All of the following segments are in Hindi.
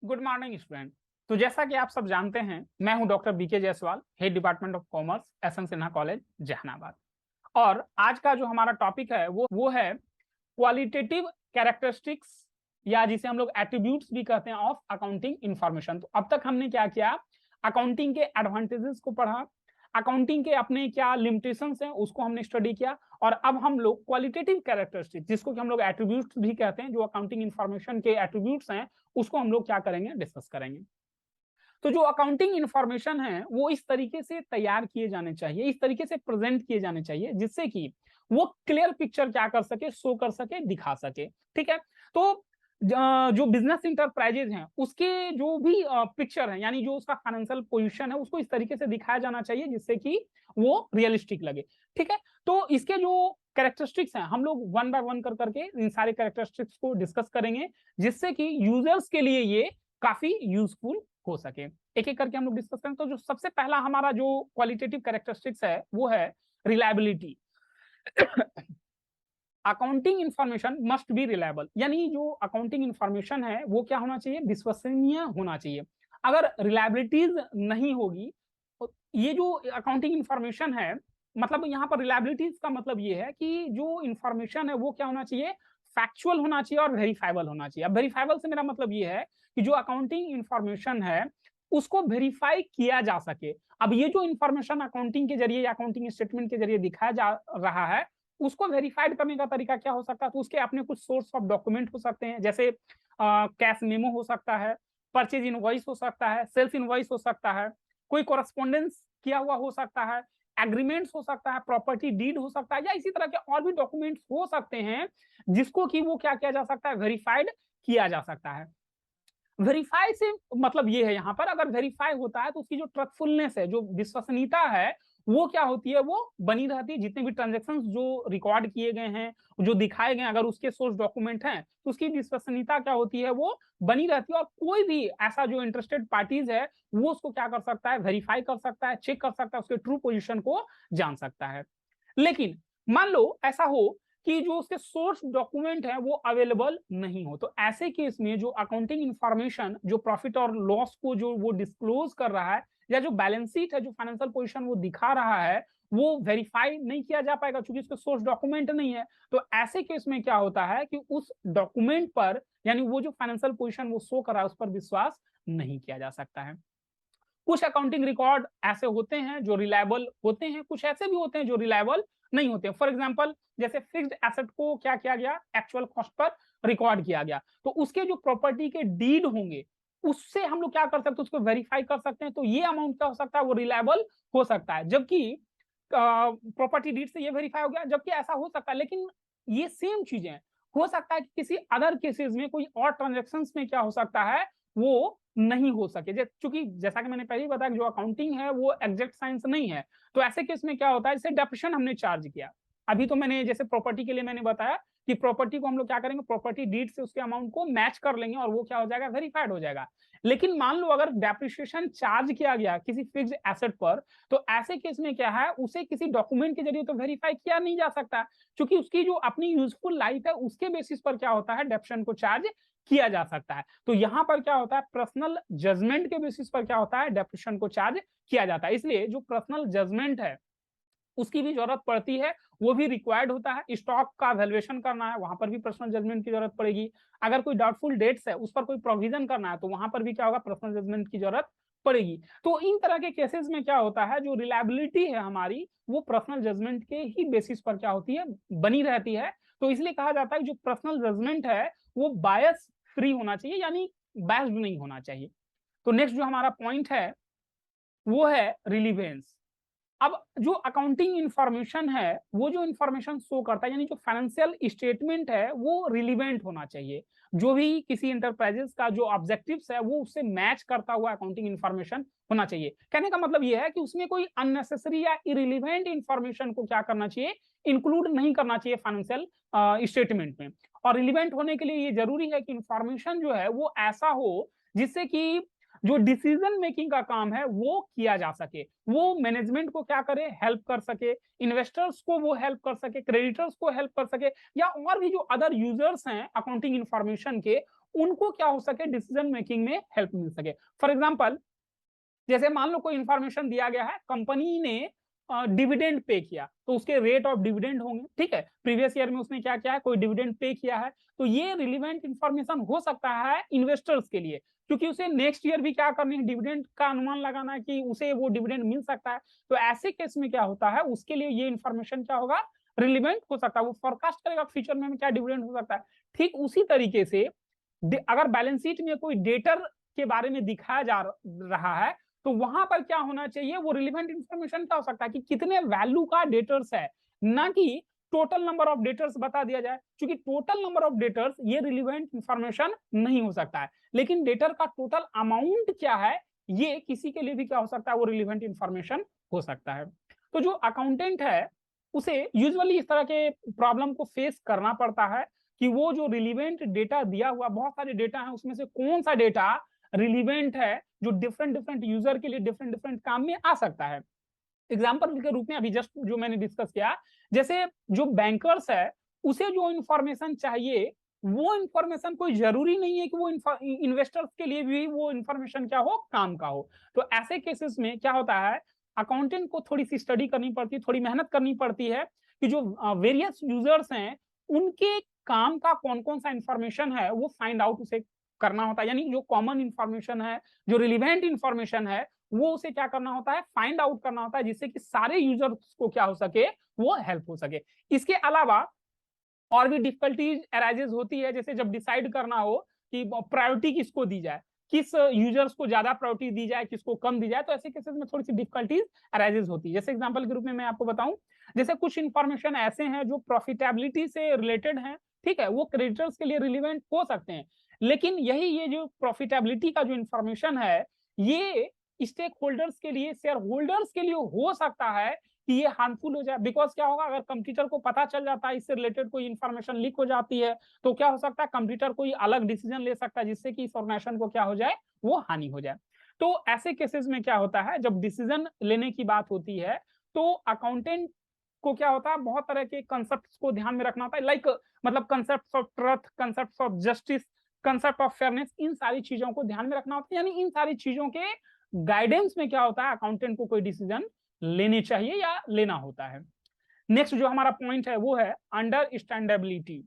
Good morning student. तो जैसा कि आप सब जानते हैं, मैं हूं doctor B K Jaiswal, head department of commerce, S N Sinha college, Jehanabad. और आज का जो हमारा टॉपिक है वो है क्वालिटेटिव कैरेक्टरिस्टिक्स, या जिसे हम लोग एट्रीब्यूट्स भी कहते हैं, ऑफ अकाउंटिंग इंफॉर्मेशन। तो अब तक हमने क्या किया, अकाउंटिंग के एडवांटेजेस को पढ़ा, अकाउंटिंग के अपने क्या लिमिटेशंस हैं उसको हमने स्टडी किया, और अब हम लोग क्वालिटेटिव कैरेक्टरिस्टिक, जिसको कि हम लोग एट्रीब्यूट्स भी कहते हैं, जो अकाउंटिंग इंफॉर्मेशन के एट्रीब्यूट्स हैं, उसको हम लोग क्या करेंगे, डिस्कस करेंगे। तो जो अकाउंटिंग इंफॉर्मेशन है वो इस तरीके से तैयार किए जाने चाहिए, इस तरीके से प्रेजेंट किए जाने चाहिए, जिससे कि वो क्लियर पिक्चर क्या कर सके, शो कर सके, दिखा सके। ठीक है। तो जो बिजनेस इंटरप्राइजेज हैं उसके जो भी पिक्चर है, यानी जो उसका फाइनेंशियल पोजीशन है, उसको इस तरीके से दिखाया जाना चाहिए जिससे कि वो रियलिस्टिक लगे। ठीक है। तो इसके जो कैरेक्टरिस्टिक्स हैं हम लोग वन बाय वन कर करके इन सारे कैरेक्टरिस्टिक्स को डिस्कस करेंगे, जिससे कि यूजर्स के लिए ये काफी यूजफुल हो सके। एक एक करके हम लोग डिस्कस करें। तो जो सबसे पहला हमारा जो क्वालिटेटिव कैरेक्टरिस्टिक्स है वो है reliability. Accounting information must be reliable, यानी जो अकाउंटिंग इंफॉर्मेशन है वो क्या होना चाहिए, विश्वसनीय होना चाहिए। अगर रिलायबिलिटीज नहीं होगी तो ये जो अकाउंटिंग इंफॉर्मेशन है, मतलब यहाँ पर रिलायबिलिटीज का मतलब ये है कि जो इंफॉर्मेशन है वो क्या होना चाहिए, फैक्चुअल होना चाहिए और वेरीफाइबल होना चाहिए। अब वेरीफाइबल से मेरा मतलब ये है कि जो अकाउंटिंग इंफॉर्मेशन है उसको वेरीफाई किया जा सके। अब ये जो इंफॉर्मेशन अकाउंटिंग के जरिए या अकाउंटिंग स्टेटमेंट के जरिए दिखाया जा रहा है, उसको वेरीफाइड करने का तरीका क्या हो सकता है, तो उसके अपने कुछ सोर्स ऑफ डॉक्यूमेंट हो सकते हैं, जैसे कैश मेमो हो सकता है, परचेज इनवॉइस हो सकता है, सेल्स इनवॉइस हो सकता है, कोई कॉरेस्पॉन्डेंस किया हुआ हो सकता है, एग्रीमेंट्स हो सकता है, प्रॉपर्टी डीड हो सकता है, या इसी तरह के और भी डॉक्यूमेंट्स हो सकते हैं जिसको कि वो क्या किया जा सकता है, वेरीफाइड किया जा सकता है। वेरीफाई से मतलब ये है, यहाँ पर अगर वेरीफाई होता है तो उसकी जो ट्रस्टफुलनेस है, जो विश्वसनीयता है, वो क्या होती है, वो बनी रहती है। जितने भी ट्रांजेक्शन जो रिकॉर्ड किए गए हैं, जो दिखाए गए, अगर उसके सोर्स डॉक्यूमेंट हैं तो उसकी विश्वसनीयता क्या होती है, वो बनी रहती है। और कोई भी ऐसा जो इंटरेस्टेड पार्टीज है वो उसको क्या कर सकता है, वेरीफाई कर सकता है, चेक कर सकता है, उसके ट्रू पोजिशन को जान सकता है। लेकिन मान लो ऐसा हो कि जो उसके सोर्स डॉक्यूमेंट है वो अवेलेबल नहीं हो, तो ऐसे केस में जो अकाउंटिंग इंफॉर्मेशन, जो प्रॉफिट और लॉस को जो वो डिस्क्लोज कर रहा है, या जो बैलेंस शीट है, जो फाइनेंशियल पोजीशन वो दिखा रहा है, वो वेरीफाई नहीं किया जा पाएगा क्योंकि उसके सोर्स डॉक्यूमेंट नहीं है। तो ऐसे केस में क्या होता है कि उस डॉक्यूमेंट पर, यानी वो जो फाइनेंशियल पोजीशन वो शो कर रहा है, उस पर विश्वास नहीं किया जा सकता है। कुछ अकाउंटिंग रिकॉर्ड ऐसे होते हैं जो रिलायबल होते हैं, कुछ ऐसे भी होते हैं जो रिलायबल नहीं होते हैं। फॉर एग्जांपल, जैसे फिक्स्ड एसेट को क्या किया गया, एक्चुअल कॉस्ट पर रिकॉर्ड किया गया, तो उसके जो प्रॉपर्टी के डीड होंगे उससे हम लोग क्या कर सकते हैं, उसको वेरीफाई कर सकते हैं। तो ये अमाउंट क्या हो सकता है, वो रिलायबल हो सकता है। जबकि प्रॉपर्टी डीड से ये वेरीफाई हो गया, जबकि ऐसा हो सकता है। लेकिन ये सेम चीजें हो सकता है कि किसी अदर केसेस में, कोई और ट्रांजेक्शन में क्या हो सकता है, वो नहीं हो सके। चूंकि जैसा कि मैंने पहले ही बताया, जो अकाउंटिंग है वो एग्जैक्ट साइंस नहीं है। तो ऐसे केस में क्या होता है, जैसे डेप्रिसिएशन हमने चार्ज किया, अभी तो मैंने जैसे प्रॉपर्टी के लिए मैंने बताया कि प्रॉपर्टी को हम लोग क्या करेंगे, प्रॉपर्टी डीड से उसके अमाउंट को मैच कर लेंगे और वो क्या हो जाएगा, वेरीफाइड हो जाएगा। लेकिन मान लो अगर डेप्रिसिएशन चार्ज किया गया किसी फिक्स्ड एसेट पर, तो ऐसे केस में क्या है, उसे किसी डॉक्यूमेंट के जरिए तो वेरीफाई किया नहीं जा सकता, क्योंकि उसकी जो अपनी यूजफुल लाइफ है उसके बेसिस पर क्या होता है, डेप्रिसिएशन को चार्ज किया जा सकता है। तो यहां पर क्या होता है, पर्सनल जजमेंट के बेसिस पर क्या होता है, डेप्रिसिएशन को चार्ज किया जाता है। इसलिए जो पर्सनल जजमेंट है उसकी भी जरूरत पड़ती है, वो भी रिक्वायर्ड होता है। स्टॉक का वैल्यूएशन करना है, वहां पर भी पर्सनल जजमेंट की जरूरत पड़ेगी। अगर कोई डाउटफुल डेट्स है उस पर कोई प्रोविजन करना है, तो वहां पर भी क्या होगा, पर्सनल जजमेंट की जरूरत पड़ेगी। तो इन तरह के केसेस में क्या होता है, जो रिलायबिलिटी है हमारी, वो पर्सनल जजमेंट के ही बेसिस पर क्या होती है, बनी रहती है। तो इसलिए कहा जाता है कि जो पर्सनल जजमेंट है वो बायस फ्री होना चाहिए, यानी बायस्ड नहीं होना चाहिए। तो नेक्स्ट जो हमारा पॉइंट है वो है रिलीवेंस। अब जो अकाउंटिंग इंफॉर्मेशन है, वो जो इंफॉर्मेशन शो करता है, यानी जो फाइनेंशियल स्टेटमेंट है वो रिलीवेंट होना चाहिए। जो भी किसी इंटरप्राइजेस का जो ऑब्जेक्टिव्स है वो उससे मैच करता हुआ अकाउंटिंग इंफॉर्मेशन होना चाहिए। कहने का मतलब ये है कि उसमें कोई अननेसेसरी या इरिलीवेंट इंफॉर्मेशन को क्या करना चाहिए, इंक्लूड नहीं करना चाहिए फाइनेंशियल स्टेटमेंट में। और रिलीवेंट होने के लिए ये जरूरी है कि इंफॉर्मेशन जो है वो ऐसा हो जिससे कि जो डिसीजन मेकिंग का काम है वो किया जा सके, वो मैनेजमेंट को क्या करे, हेल्प कर सके, इन्वेस्टर्स को वो हेल्प कर सके, क्रेडिटर्स को हेल्प कर सके, या और भी जो अदर यूजर्स हैं अकाउंटिंग इंफॉर्मेशन के, उनको क्या हो सके, डिसीजन मेकिंग में हेल्प मिल सके। फॉर एग्जाम्पल, जैसे मान लो कोई इंफॉर्मेशन दिया गया है, कंपनी ने डिविडेंड पे किया, तो उसके रेट ऑफ डिविडेंड होंगे, ठीक है, प्रीवियस ईयर में उसने क्या किया है, कोई डिविडेंड पे किया है, तो ये रिलीवेंट इंफॉर्मेशन हो सकता है इन्वेस्टर्स के लिए, क्योंकि उसे नेक्स्ट ईयर भी क्या करनी है, डिविडेंड का अनुमान लगाना है कि उसे वो डिविडेंड मिल सकता है। तो ऐसे केस में क्या होता है, उसके लिए ये इंफॉर्मेशन क्या होगा, रिलीवेंट हो सकता है, वो फोरकास्ट करेगा फ्यूचर में क्या डिविडेंड हो सकता है। ठीक उसी तरीके से अगर बैलेंस शीट में कोई डेटर के बारे में दिखाया जा रहा है, तो वहां पर क्या होना चाहिए, वो रिलेवेंट इंफॉर्मेशन क्या हो सकता है कि कितने वैल्यू का डेटर्स है, ना कि टोटल नंबर ऑफ डेटर्स बता दिया जाए, क्योंकि टोटल नंबर ऑफ डेटर्स ये रिलेवेंट इंफॉर्मेशन नहीं हो सकता है, लेकिन डेटर का टोटल अमाउंट क्या है, ये किसी के लिए भी क्या हो सकता है, वो रिलेवेंट इंफॉर्मेशन हो सकता है। तो जो अकाउंटेंट है उसे यूजुअली इस तरह के प्रॉब्लम को फेस करना पड़ता है कि वो जो रिलीवेंट डेटा दिया हुआ, बहुत सारे डेटा है, उसमें से कौन सा डेटा रिलीवेंट है जो डिफरेंट डिफरेंट यूजर के लिए डिफरेंट डिफरेंट काम में आ सकता है। एग्जाम्पल के रूप में अभी जस्ट जो मैंने डिस्कस किया, जैसे जो बैंकर्स है उसे जो इंफॉर्मेशन चाहिए, वो इंफॉर्मेशन कोई जरूरी नहीं है कि वो इन्वेस्टर्स के लिए भी वो इंफॉर्मेशन क्या हो, काम का हो। तो ऐसे केसेस में क्या होता है, अकाउंटेंट को थोड़ी सी स्टडी करनी पड़ती है, थोड़ी मेहनत करनी पड़ती है कि जो वेरियस यूजर्स हैं उनके काम का कौन कौन सा इंफॉर्मेशन है वो फाइंड आउट उसे करना होता है, यानी जो कॉमन इंफॉर्मेशन है, जो रिलेवेंट इंफॉर्मेशन है, वो उसे क्या करना होता है, फाइंड आउट करना होता है, जिससे कि सारे यूजर्स को क्या हो सके, वो हेल्प हो सके। इसके अलावा और भी डिफिकल्टीज अराइजेस होती है, जैसे जब डिसाइड करना हो कि प्रायोरिटी किसको दी जाए, किस यूजर्स को ज्यादा प्रायोरिटी दी जाए, किसको कम दी जाए, तो ऐसे केसेस में थोड़ी सी डिफिकल्टीज अराइजेस होती है। जैसे एग्जांपल के रूप में मैं आपको बताऊं, जैसे कुछ इंफॉर्मेशन ऐसे हैं जो प्रॉफिटेबिलिटी से रिलेटेड हैं, ठीक है, वो क्रेडिटर्स के लिए रिलेवेंट हो सकते हैं, लेकिन यही ये जो प्रॉफिटेबिलिटी का जो इंफॉर्मेशन है, ये स्टेक होल्डर्स के लिए, शेयर होल्डर्स के लिए हो सकता है कि ये हार्मफुल हो जाए। बिकॉज क्या होगा, अगर कंप्यूटर को पता चल जाता है, इससे रिलेटेड कोई इंफॉर्मेशन लीक हो जाती है, तो क्या हो सकता है, कंप्यूटर कोई अलग डिसीजन ले सकता है, जिससे कि इस ऑर्गेनाइजेशन को क्या हो जाए, वो हानि हो जाए। तो ऐसे केसेस में क्या होता है, जब डिसीजन लेने की बात होती है, तो अकाउंटेंट को क्या होता है, बहुत तरह के कंसेप्ट को ध्यान में रखना होता है, लाइक मतलब concept of truth, concept of justice, concept of fairness, इन सारी चीजों को ध्यान में रखना होता है। यानी इन सारी चीजों के गाइडेंस में क्या होता है, अकाउंटेंट को कोई डिसीजन लेने चाहिए या लेना होता है। नेक्स्ट जो हमारा पॉइंट है वो है अंडरस्टैंडेबिलिटी।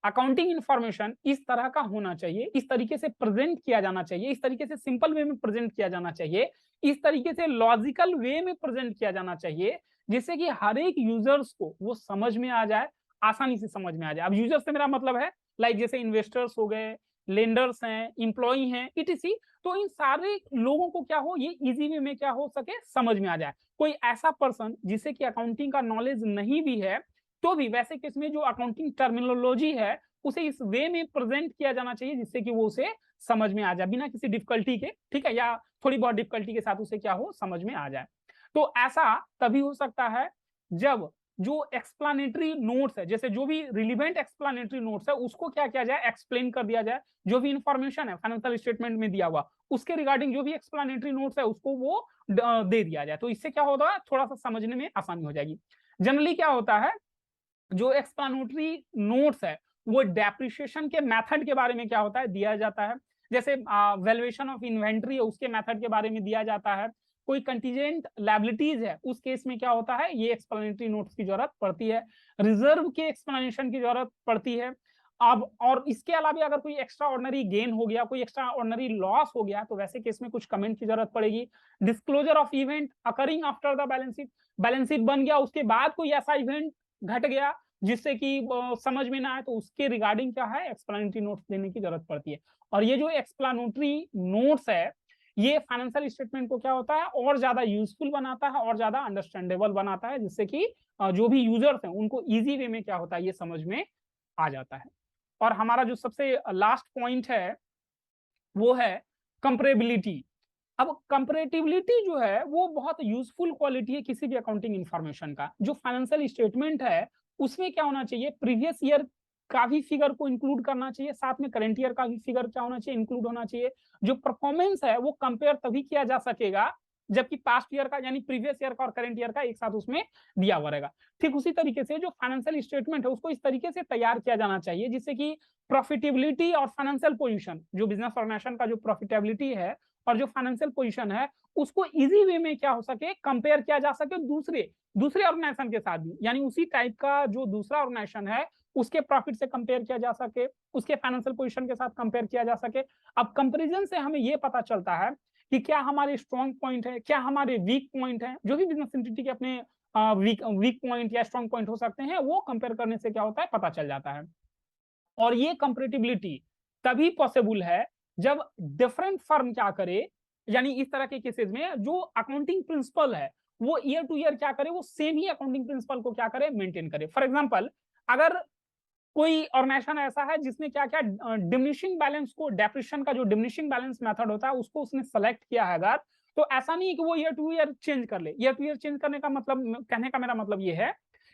अकाउंटिंग इंफॉर्मेशन इस तरह का होना चाहिए, इस तरीके से प्रेजेंट किया जाना चाहिए, इस तरीके से सिंपल वे में प्रेजेंट किया जाना चाहिए, इस तरीके से लॉजिकल वे में प्रेजेंट किया जाना चाहिए, जिससे कि हर एक यूजर्स को वो समझ में आ जाए, आसानी से समझ में आ जाए। अब यूजर्स से मेरा मतलब है लाइक जैसे इन्वेस्टर्स हो गए, लेंडर्स हैं, इंप्लॉई हैं, इटीसी, तो इन सारे लोगों को क्या हो, ये इजी वे में क्या हो सके, समझ में आ जाए। कोई ऐसा पर्सन जिसे कि अकाउंटिंग का नॉलेज नहीं भी है, तो भी वैसे केस में जो अकाउंटिंग टर्मिनोलॉजी है उसे इस वे में प्रेजेंट किया जाना चाहिए, जिससे कि वो उसे समझ में आ जाए बिना किसी डिफिकल्टी के, ठीक है, या थोड़ी बहुत डिफिकल्टी के साथ उसे क्या हो, समझ में आ जाए। तो ऐसा तभी हो सकता है जब जो एक्सप्लानेटरी नोट्स है, जैसे जो भी रिलीवेंट एक्सप्लानेटरी नोट्स है, उसको क्या किया जाए, एक्सप्लेन कर दिया जाए। जो भी इंफॉर्मेशन है फाइनेंशियल स्टेटमेंट में दिया हुआ, उसके रिगार्डिंग जो भी एक्सप्लानेटरी नोट्स है उसको वो दे दिया जाए, तो इससे क्या होगा, थोड़ा सा समझने में आसानी हो जाएगी। जनरली क्या होता है, जो एक्सप्लानेटरी नोट्स है वो डेप्रिसिएशन के मेथड के बारे में क्या होता है, दिया जाता है। जैसे वैल्यूएशन ऑफ इन्वेंट्री है, उसके मेथड के बारे में दिया जाता है। कोई कंटीजेंट लायबिलिटीज है, उस केस में क्या होता है, ये एक्सप्लेनेटरी नोट्स की जरूरत पड़ती है। रिजर्व के एक्सप्लेनेशन की जरूरत पड़ती है। अब और इसके अलावा अगर कोई एक्स्ट्रा ऑर्डिनरी गेन हो गया, कोई एक्स्ट्रा ऑर्डिनरी लॉस हो गया, तो वैसे केस में कुछ कमेंट की जरूरत पड़ेगी। Disclosure of event occurring after the balance sheet बन गया, उसके बाद कोई ऐसा इवेंट घट गया जिससे कि समझ में ना आए, तो उसके रिगार्डिंग क्या है, एक्सप्लेनेटरी नोट्स देने की जरूरत पड़ती है। और ये जो एक्सप्लेनेटरी नोट्स है, ये फाइनेंशियल स्टेटमेंट को क्या होता है, और ज्यादा यूजफुल बनाता है, और ज्यादा अंडरस्टैंडेबल बनाता है, जिससे कि जो भी यूजर्स हैं उनको इजी वे में क्या होता है, ये समझ में आ जाता है। और हमारा जो सबसे लास्ट पॉइंट है वो है कंपेरेबिलिटी। अब कंपेरेटिबिलिटी जो है वो बहुत यूजफुल क्वालिटी है किसी भी अकाउंटिंग इंफॉर्मेशन का। जो फाइनेंशियल स्टेटमेंट है उसमें क्या होना चाहिए, प्रीवियस ईयर का भी फिगर को इंक्लूड करना चाहिए, साथ में करंट ईयर का भी फिगर क्या होना चाहिए, इंक्लूड होना चाहिए। जो परफॉर्मेंस है वो कंपेयर तभी किया जा सकेगा जबकि पास्ट ईयर का यानी प्रीवियस ईयर का और करंट ईयर का एक साथ उसमें दिया हुआ रहेगा। ठीक उसी तरीके से जो फाइनेंशियल स्टेटमेंट है उसको इस तरीके से तैयार किया जाना चाहिए जिससे कि प्रॉफिटेबिलिटी और फाइनेंशियल पोजीशन, जो बिजनेस ऑर्गेनाइजेशन का जो प्रॉफिटेबिलिटी है और जो फाइनेंशियल पोजीशन है उसको इजी वे में क्या हो सके, कंपेयर किया जा सके दूसरे दूसरे ऑर्गेनाइजेशन के साथ भी, यानी उसी टाइप का जो दूसरा ऑर्गेनाइजेशन है उसके प्रॉफिट से कंपेयर किया जा सके, उसके फाइनेंशियल पोजीशन के साथ कंपेयर किया जा सके। अब कंपैरिजन से हमें ये पता चलता है कि क्या हमारे स्ट्रॉन्ग पॉइंट है, क्या हमारे वीक पॉइंट है, जो भी बिजनेस एंटिटी के अपने वीक पॉइंट या स्ट्रॉन्ग पॉइंट हो सकते हैं, वो कंपेयर करने से क्या होता है, पता चल जाता है। और ये कंपेरेटिबिलिटी तभी पॉसिबल है जब डिफरेंट फर्म क्या करे, यानी इस तरह के केसेस में जो अकाउंटिंग प्रिंसिपल है वो ईयर टू ईयर क्या करे, वो सेम ही अकाउंटिंग प्रिंसिपल को क्या करे, मेंटेन करे। फॉर एग्जांपल, अगर कोई ऑर्गेनाइजेशन ऐसा है जिसने क्या क्या डिमिनिशिंग बैलेंस को, डेप्रिसिएशन का जो डिमिनिशिंग बैलेंस मेथड होता है उसको उसने सेलेक्ट किया है, अगर तो ऐसा नहीं है कि वो ईयर टू ईयर चेंज कर ले। ईयर टू ईयर चेंज करने का मतलब, कहने का मेरा मतलब ये है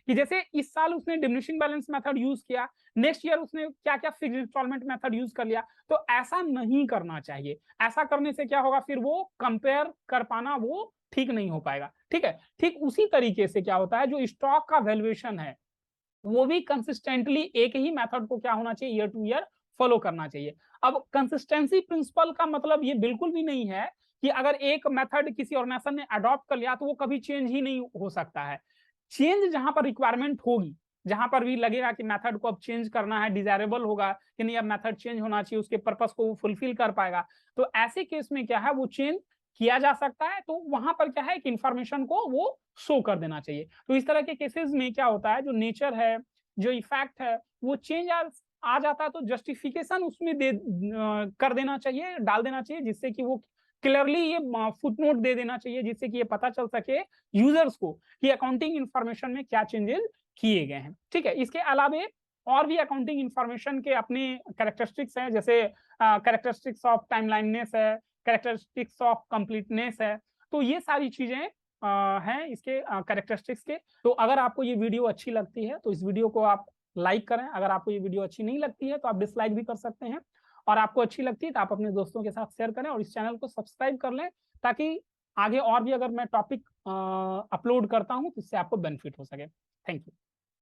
कि जैसे इस साल उसने डिमिनिशिंग बैलेंस मेथड यूज किया, नेक्स्ट ईयर उसने क्या क्या फिक्स्ड इंस्टॉलमेंट मेथड यूज कर लिया, तो ऐसा नहीं करना चाहिए। ऐसा करने से क्या होगा, फिर वो कंपेयर कर पाना वो ठीक नहीं हो पाएगा। ठीक है, ठीक उसी तरीके से क्या होता है, जो स्टॉक का वैल्यूएशन है वो भी कंसिस्टेंटली एक ही मेथड को क्या होना चाहिए, ईयर टू ईयर फॉलो करना चाहिए। अब कंसिस्टेंसी प्रिंसिपल का मतलब ये बिल्कुल भी नहीं है कि अगर एक मेथड किसी ऑर्गेनाइजेशन ने अडॉप्ट कर लिया तो वो कभी चेंज ही नहीं हो सकता है। चेंज जहां पर रिक्वायरमेंट होगी, जहां पर भी लगेगा कि मेथड को अब चेंज करना है, डिजायरेबल होगा कि नहीं अब मेथड चेंज होना चाहिए, उसके पर्पस को वो फुलफिल कर पाएगा, तो ऐसे केस में क्या है, वो चेंज किया जा सकता है। तो वहां पर क्या है कि इंफॉर्मेशन को वो शो कर देना चाहिए। तो इस तरह के केसेस में क्या होता है, जो नेचर है, जो इफेक्ट है, वो चेंज आ जाता है तो जस्टिफिकेशन उसमें कर देना चाहिए, डाल देना चाहिए, जिससे कि वो क्लियरली ये फुटनोट दे देना चाहिए, जिससे कि ये पता चल सके यूजर्स को कि अकाउंटिंग इंफॉर्मेशन में क्या चेंजेस किए गए हैं। ठीक है, इसके अलावे और भी अकाउंटिंग इंफॉर्मेशन के अपने कैरेक्टरिस्टिक्स हैं, जैसे कैरेक्टरिस्टिक्स ऑफ टाइमलाइननेस है, कैरेक्टरिस्टिक्स ऑफ कंप्लीटनेस है। तो ये सारी चीजें हैं इसके कैरेक्टरिस्टिक्स के। तो अगर आपको ये वीडियो अच्छी लगती है तो इस वीडियो को आप लाइक करें, अगर आपको ये वीडियो अच्छी नहीं लगती है तो आप डिसलाइक भी कर सकते हैं, और आपको अच्छी लगती है तो आप अपने दोस्तों के साथ शेयर करें और इस चैनल को सब्सक्राइब कर लें, ताकि आगे और भी अगर मैं टॉपिक अपलोड करता हूं तो इससे आपको बेनिफिट हो सके। Thank you.